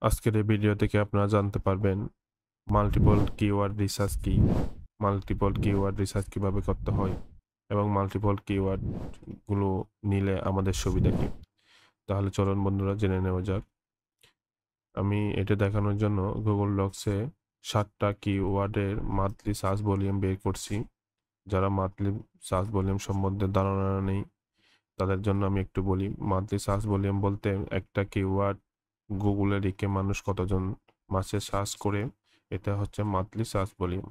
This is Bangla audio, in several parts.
আজকের এই ভিডিও থেকে আপনারা জানতে পারবেন মাল্টিপল কিওয়ার্ড রিসার্চ কি, মাল্টিপল কিওয়ার্ড রিসার্চ কিভাবে করতে হয় এবং মাল্টিপল কিওয়ার্ড গুলো নিলে আমাদের সুবিধা কি। তাহলে চলুন বন্ধুরা জেনে নেওয়া যাক। আমি এটা দেখানোর জন্য গুগল ডক্সে 7টা কিওয়ার্ডের মান্থলি সার্চ ভলিউম বের করছি। যারা মান্থলি সার্চ ভলিউম সম্বন্ধে ধারণা নেই তাদের জন্য আমি একটু বলি। মান্থলি সার্চ ভলিউম বলতে একটা কিওয়ার্ড গুগলে লিখে মানুষ কতজন মাসে সার্চ করে, এটা হচ্ছে মান্থলি সার্চ ভলিউম।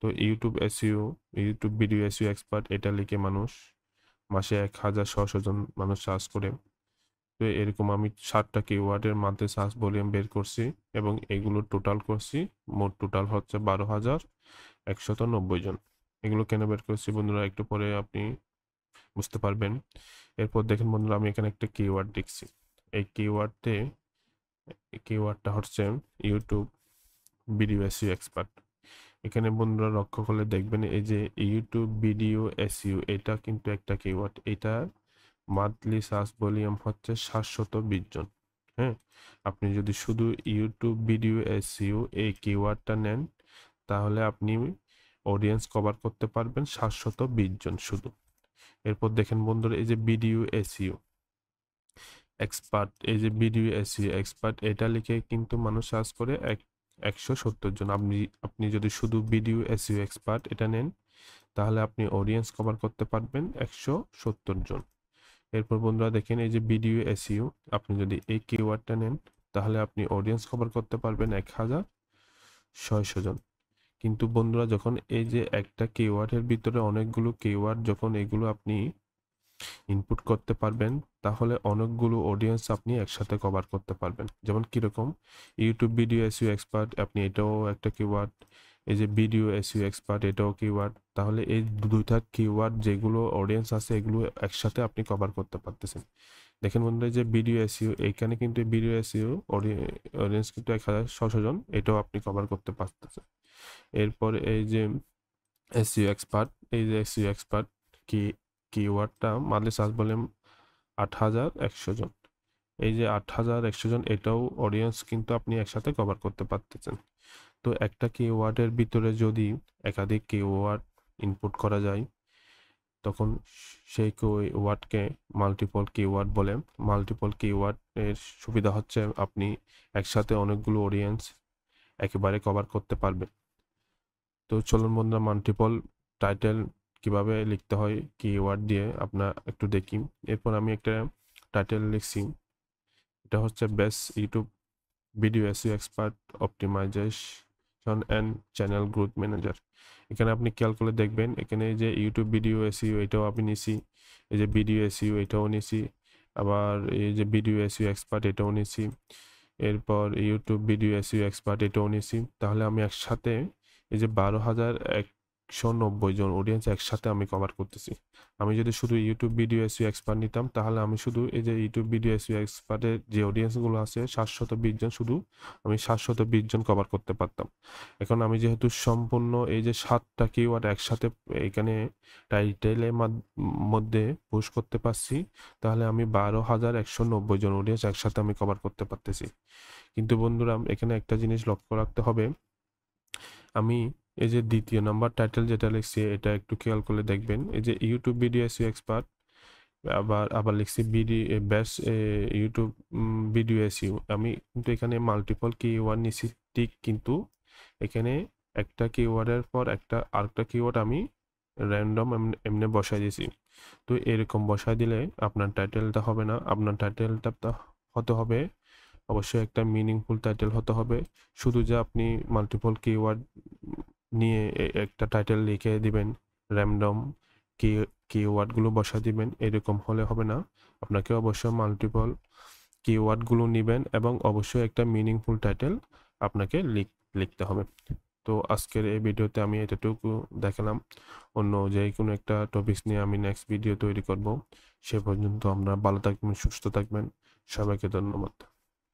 তো ইউটিউব ভিডিও এসইও এক্সপার্ট এটা লিখে মানুষ মাসে 1000 জন মানুষ সার্চ করে। তো এরকম আমি 7টা কিওয়ার্ডের মান্থলি সার্চ ভলিউম বের করছি এবং এগুলো টোটাল করছি। মোট টোটাল হচ্ছে 12,190 জন। এগুলো কেন বের করছি বন্ধুরা একটু পরে আপনি বুঝতে পারবেন। এরপর দেখেন বন্ধুরা, আমি এখানে একটা কিওয়ার্ড লিখছি। এই কিওয়ার্ডটা হচ্ছে ইউটিউব ভিডিও এসইও এক্সপার্ট। এখানে বন্ধুরা লক্ষ্য করলে দেখবেন এই যে ইউটিউব ভিডিও এসইও এটা কিন্তু একটা কিওয়ার্ড। এটা মান্থলি সার্চ ভলিউম হচ্ছে 720 জন। হ্যাঁ, আপনি যদি শুধু ইউটিউব ভিডিও এসইও এই কিওয়ার্ডটা নেন তাহলে আপনি অডিয়েন্স কভার করতে পারবেন 720 জন শুধু। এরপর দেখেন বন্ধুরা এই যে ভিডিও এসইও এক্সপার্ট, এই যে ভিডিও এসইও এক্সপার্ট এটা লিখে কিন্তু মানুষ সার্চ করে 170 জন। আপনি যদি শুধু ভিডিও এসইও এক্সপার্ট এটা নেন তাহলে আপনি অডিয়েন্স কভার করতে পারবেন 170 জন। এরপর বন্ধুরা দেখেন এই যে ভিডিও এসইও, আপনি যদি এই কিওয়ার্ডটা নেন তাহলে আপনি অডিয়েন্স কভার করতে পারবেন 1600 জন। কিন্তু বন্ধুরা যখন এই যে একটা কিওয়ার্ডের ভিতরে অনেকগুলো কিওয়ার্ড, যখন এগুলো আপনি ইনপুট করতে পারবেন তাহলে অনেকগুলো অডিয়েন্স আপনি একসাথে কভার করতে পারবেন। যেমন কিরকম, ইউটিউব ভিডিও এসইও এক্সপার্ট আপনি এটাও একটা কিওয়ার্ড, এই যে ভিডিও এসইও এক্সপার্ট এটাও কিওয়ার্ড। তাহলে এই দুইটা কিওয়ার্ড যেগুলো অডিয়েন্স আছে এগুলো একসাথে আপনি কভার করতে পারতেছেন। দেখেন বন্ধুরা যে ভিডিও এসইও, এইখানে কিন্তু ভিডিও এসইও অডিয়েন্স কিন্তু 1600 জন, এটাও আপনি কভার করতে পারতেছেন। এরপর এই যে এসইও এক্সপার্ট, এই যে এসইও এক্সপার্ট কি কিওয়ার্ডটা মান্থলি সার্চ ভলিউম 8100 জন। এই যে 8100 জন এটাও অডিয়েন্স কিন্তু আপনি একসাথে কভার করতে পারতেছেন। তো একটা কিওয়ার্ডের ভিতরে যদি একাধিক কিওয়ার্ড ইনপুট করা যায় তখন সেই কিওয়ার্ডকে মাল্টিপল কিওয়ার্ড বলে। মাল্টিপল কিওয়ার্ড এর সুবিধা হচ্ছে আপনি একসাথে অনেকগুলো অডিয়েন্স একেবারে কভার করতে পারবেন। তো চলুন বন্ধুরা মাল্টিপল টাইটেল কিভাবে লিখতে হয় কিওয়ার্ড দিয়ে আপনার একটু দেখি। এরপর আমি একটা টাইটেল লিখছি, এটা হচ্ছে best YouTube video SEO expert optimisation and channel growth manager. এখানে আপনি খেয়াল করে দেখবেন এখানে যে ইউটিউব ভিডিও এসইও এটাও আমি নিছি, এই যে ভিডিও এসইও এটাও নিছি, আবার এই যে ভিডিও এসইও এক্সপার্ট এটাও নিছি, এরপর ইউটিউব ভিডিও এসইও এক্সপার্ট এটাও নিছি। তাহলে আমি একসাথে এই যে 12,190 জন অডিয়েন্স একসাথে আমি কভার করতেছি। আমি যদি শুধু ইউটিউব ভিডিও এসইও এক্সপার্ট নিতাম তাহলে আমি শুধু এই যে ইউটিউব ভিডিও এসইও এক্সপার্টের যে অডিয়েন্সগুলো আছে 720 জন, শুধু আমি 720 জন কভার করতে পারতাম। এখন আমি যেহেতু সম্পূর্ণ এই যে 7টা কিওয়ার্ড একসাথে এখানে টাইটেলের মধ্যে পুশ করতে পারছি, তাহলে আমি 12,190 জন অডিয়েন্স একসাথে আমি কভার করতে পারতেছি। কিন্তু বন্ধুরা এখানে একটা জিনিস লক্ষ্য রাখতে হবে, আমি এই যে দ্বিতীয় নাম্বার টাইটেল যেটা লিখছি এটা একটু খেয়াল করলে দেখবেন এই যে ইউটিউব ভিডিও এসইও এক্সপার্ট, আবার লিখছি বেস্ট ইউটিউব ভিডিও এসইও। আমি কিন্তু এখানে মাল্টিপল কিওয়ার্ড নিছি ঠিক, কিন্তু এখানে একটা কিওয়ার্ডের পর আরেকটা কিওয়ার্ড আমি র্যান্ডম এমনি বসাই দিয়েছি। তো এরকম বসাই দিলে আপনার টাইটেলটা হবে না, আপনার টাইটেলটা হতে হবে অবশ্যই একটা মিনিংফুল টাইটেল হতে হবে। শুধু যে আপনি মাল্টিপল কিওয়ার্ড নিয়ে একটা টাইটেল লিখে দিবেন, র্যান্ডম কিওয়ার্ডগুলো বসা দিবেন, এরকম হলে হবে না। আপনাকে অবশ্যই মাল্টিপল কিওয়ার্ডগুলো নেবেন এবং অবশ্যই একটা মিনিংফুল টাইটেল আপনাকে লিখতে হবে। তো আজকের এই ভিডিওতে আমি এতটুকু দেখালাম। অন্য যে কোনো একটা টপিকস নিয়ে আমি নেক্সট ভিডিও তৈরি করব। সে পর্যন্ত আপনারা ভালো থাকবেন, সুস্থ থাকবেন। সবাইকে ধন্যবাদ।